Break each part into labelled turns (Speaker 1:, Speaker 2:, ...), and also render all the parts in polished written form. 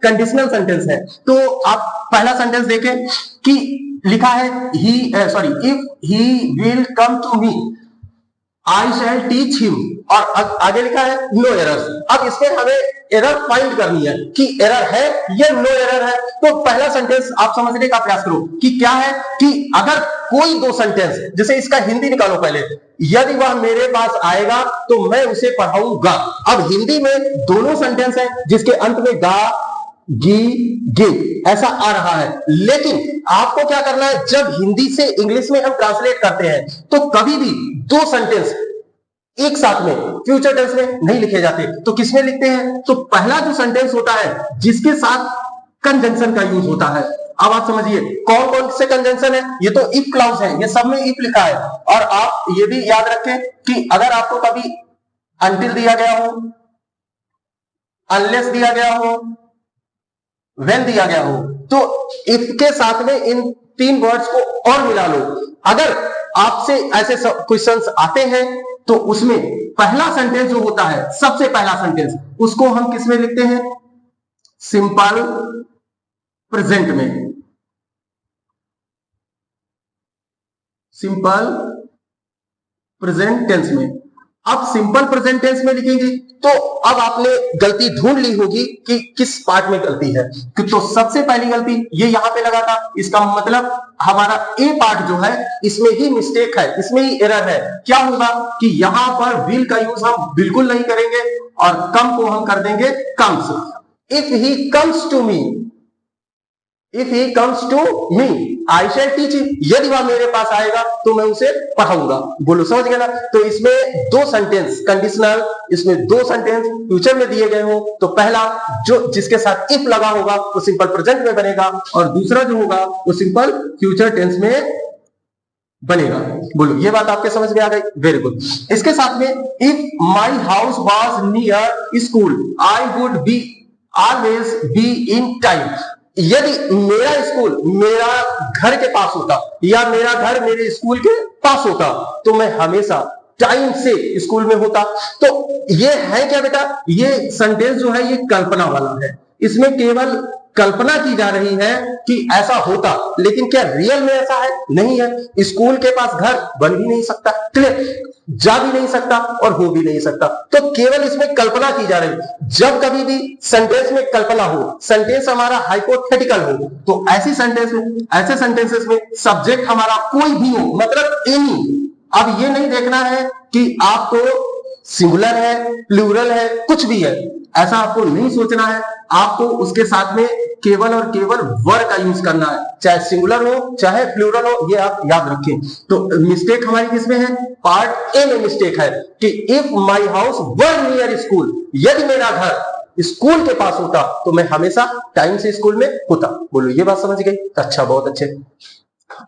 Speaker 1: Conditional sentence है। तो आप पहला सेंटेंस देखें कि लिखा है if he will come to me I shall teach him, और आगे लिखा है नो एरर्स। अब इसमें हमें एरर फाइंड करनी है कि एरर है या नो एरर है। तो पहला सेंटेंस आप समझने का प्रयास करो कि क्या है कि अगर कोई दो सेंटेंस, जैसे इसका हिंदी निकालो पहले, यदि वह मेरे पास आएगा तो मैं उसे पढ़ाऊंगा। अब हिंदी में दोनों सेंटेंस हैं जिसके अंत में गा गी गे ऐसा आ रहा है, लेकिन आपको क्या करना है, जब हिंदी से इंग्लिश में हम ट्रांसलेट करते हैं तो कभी भी दो सेंटेंस एक साथ में फ्यूचर टेंस में नहीं लिखे जाते। तो किसमें लिखते हैं, तो पहला जो सेंटेंस होता है जिसके साथ कंजंक्शन का यूज होता है। अब आप समझिए कौन कौन से कंजंक्शन है, ये तो इफ क्लाउज है, ये सब में इफ लिखा है। और आप ये भी याद रखें कि अगर आपको कभी अनटिल दिया गया हो, अनलेस दिया गया हो, व्हेन दिया गया हो, तो इफ के साथ में इन तीन वर्ड्स को और मिला लो। अगर आपसे ऐसे क्वेश्चंस आते हैं तो उसमें पहला सेंटेंस जो होता है, सबसे पहला सेंटेंस, उसको हम किस में लिखते हैं, सिंपल प्रेजेंट में, सिंपल प्रेजेंट टेंस में। अब सिंपल प्रेजेंट टेंस में लिखेंगे तो अब आपने गलती ढूंढ ली होगी कि किस पार्ट में गलती है। तो सबसे पहली गलती ये यहां पे लगा था, इसका मतलब हमारा ए पार्ट जो है इसमें ही मिस्टेक है, इसमें ही एरर है। क्या होगा कि यहां पर विल का यूज हम बिल्कुल नहीं करेंगे और कम को हम कर देंगे comes. If he comes to me, if he comes to me I shall teach him, यदि वह मेरे पास आएगा तो मैं उसे पढ़ाऊंगा। बोलो समझ गए ना। तो इसमें दो सेंटेंस कंडीशनल, इसमें दो सेंटेंस फ्यूचर में दिए गए हो, तो पहला जो जिसके साथ इफ लगा होगा वो सिंपल प्रेजेंट में बनेगा और दूसरा जो होगा वो सिंपल फ्यूचर टेंस में बनेगा। बोलो ये बात आपके समझ में आ गई, वेरी गुड। इसके साथ में if my house was near school I would be always be in time, यदि मेरा स्कूल मेरा घर के पास होता या मेरा घर मेरे स्कूल के पास होता तो मैं हमेशा टाइम से स्कूल में होता। तो ये है क्या बेटा, ये सेंटेंस जो है ये कल्पना वाला है, इसमें केवल कल्पना की जा रही है कि ऐसा होता, लेकिन क्या रियल में ऐसा है, नहीं है। स्कूल के पास घर बन भी नहीं सकता, क्लियर, जा भी नहीं सकता और हो भी नहीं सकता, तो केवल इसमें कल्पना की जा रही। जब कभी भी सेंटेंस में कल्पना हो, सेंटेंस हमारा हाइपोथेटिकल हो, तो ऐसी सेंटेंस में, ऐसे सेंटेंसेस में सब्जेक्ट हमारा कोई भी हो, मतलब एनी। अब ये नहीं देखना है कि आपको सिंगुलर है, प्लूरल है, कुछ भी है, ऐसा आपको नहीं सोचना है। आपको उसके साथ में केवल और केवल वर्ड का यूज करना है, चाहे सिंगुलर हो चाहे प्लूरल हो, ये आप याद रखें। तो मिस्टेक हमारी किसमें है, पार्ट ए में मिस्टेक है कि if my house were near school, यदि मेरा घर स्कूल के पास होता तो मैं हमेशा टाइम से स्कूल में होता। बोलो ये बात समझ गई, अच्छा, बहुत अच्छे।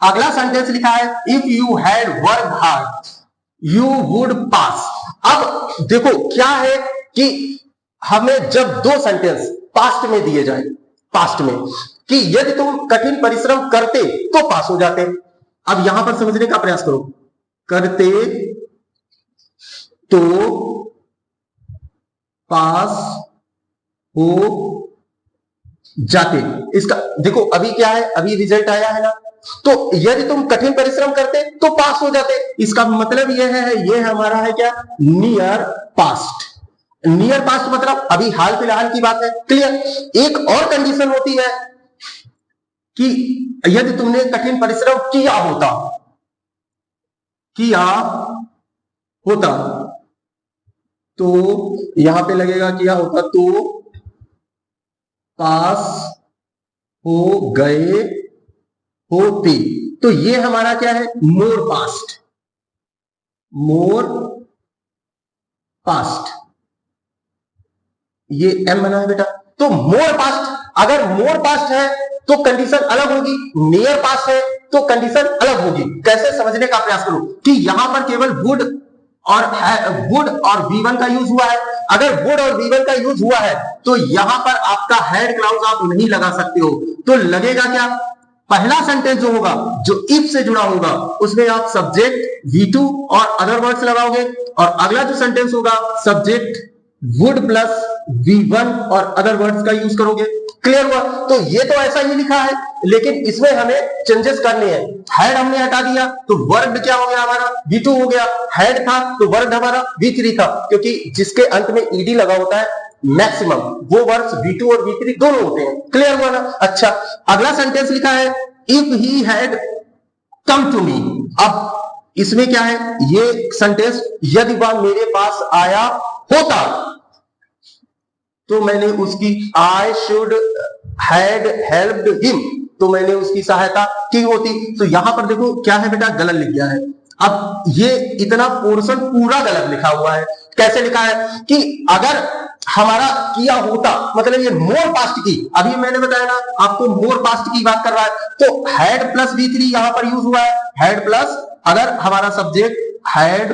Speaker 1: अगला सेंटेंस लिखा है if you had work hard you would पास। अब देखो क्या है कि हमें जब दो सेंटेंस पास्ट में दिए जाए, पास्ट में, कि यदि तुम कठिन परिश्रम करते तो पास हो जाते। अब यहां पर समझने का प्रयास करो, करते तो पास हो जाते। इसका देखो अभी क्या है, अभी रिजल्ट आया है ना, तो यदि तुम कठिन परिश्रम करते तो पास हो जाते। इसका मतलब यह है, ये हमारा है क्या, नियर पास्ट। नियर पास्ट मतलब अभी हाल फिलहाल की बात है, क्लियर। एक और कंडीशन होती है कि यदि तुमने कठिन परिश्रम किया होता, किया होता, तो यहां पे लगेगा किया होता तो पास हो गए होती। तो ये हमारा क्या है, मोर पास्ट, मोर पास्ट, ये एम बना है बेटा। तो मोर पास्ट, अगर मोर पास्ट है तो कंडीशन अलग होगी, नियर पास्ट है तो कंडीशन अलग होगी। कैसे, समझने का प्रयास करो कि यहां पर केवल वुड और V1 का यूज हुआ है। अगर वुड और V1 का यूज हुआ है तो यहां पर आपका हेड क्लाउज आप नहीं लगा सकते हो। तो लगेगा क्या, पहला सेंटेंस जो होगा जो इफ से जुड़ा होगा उसमें आप सब्जेक्ट V2 और अदर वर्ड्स लगाओगे, और अगला जो सेंटेंस होगा सब्जेक्ट वुड प्लस V1 और अदर वर्ड्स का यूज करोगे। क्लियर हुआ? तो ये तो ऐसा ही लिखा है, लेकिन इसमें हमें चेंजेस करने हैं। हेड हमने हटा दिया तो वर्ड क्या हो गया हमारा, V2 हो गया। हेड था तो वर्ड हमारा V3 था, क्योंकि जिसके अंत में ed लगा होता है मैक्सिमम, वो वर्ड्स V2 और V3 दोनों होते हैं। क्लियर हुआ ना? अच्छा, अगला सेंटेंस लिखा है if he had come to me. अब इसमें क्या है, ये सेंटेंस यदि वह मेरे पास आया होता तो मैंने उसकी I should had helped him, तो मैंने उसकी सहायता की होती। तो यहां पर देखो क्या है बेटा, गलत लिख गया है। अब ये इतना पोर्शन पूरा गलत लिखा हुआ है। कैसे लिखा है कि अगर हमारा किया होता, मतलब ये मोर पास्ट की, अभी मैंने बताया ना आपको मोर पास्ट की बात कर रहा है, तो हैड प्लस V3 यहां पर यूज हुआ है। हैड प्लस, अगर हमारा सब्जेक्ट हैड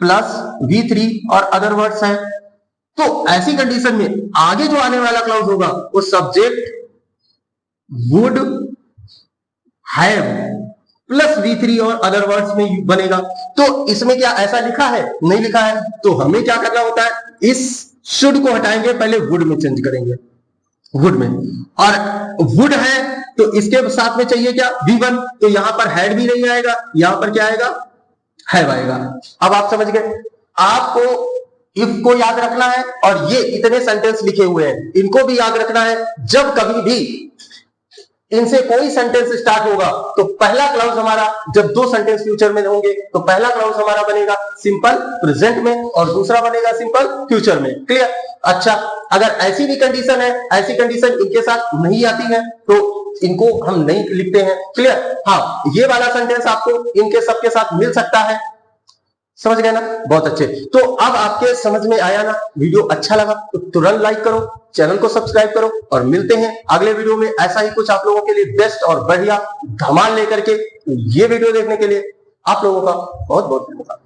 Speaker 1: प्लस V3 और अदर वर्ड्स है, तो ऐसी कंडीशन में आगे जो आने वाला क्लाउज होगा वो subject would have plus V3 और अदर वर्ड्स में बनेगा। तो इसमें क्या ऐसा लिखा है? नहीं लिखा है। तो हमें क्या करना होता है, इस शुड को हटाएंगे, पहले वुड में चेंज करेंगे, वुड में। और वुड है तो इसके साथ में चाहिए क्या, V1, तो यहां पर हैड भी नहीं आएगा, यहां पर क्या आएगा, हैव आएगा। अब आप समझ गए। आपको इफ को याद रखना है और ये इतने सेंटेंस लिखे हुए हैं, इनको भी याद रखना है। जब कभी भी इनसे कोई सेंटेंस स्टार्ट होगा तो पहला क्लाउज हमारा, जब दो सेंटेंस फ्यूचर में होंगे तो पहला क्लाउज हमारा बनेगा सिंपल प्रेजेंट में और दूसरा बनेगा सिंपल फ्यूचर में। क्लियर? अच्छा, अगर ऐसी भी कंडीशन है, ऐसी कंडीशन इनके साथ नहीं आती है तो इनको हम नहीं लिखते हैं। क्लियर? हाँ, ये वाला सेंटेंस आपको इनके सबके साथ मिल सकता है। समझ गए ना? बहुत अच्छे। तो अब आपके समझ में आया ना? वीडियो अच्छा लगा तो तुरंत लाइक करो, चैनल को सब्सक्राइब करो और मिलते हैं अगले वीडियो में ऐसा ही कुछ आप लोगों के लिए बेस्ट और बढ़िया धमाल लेकर के। ये वीडियो देखने के लिए आप लोगों का बहुत बहुत धन्यवाद।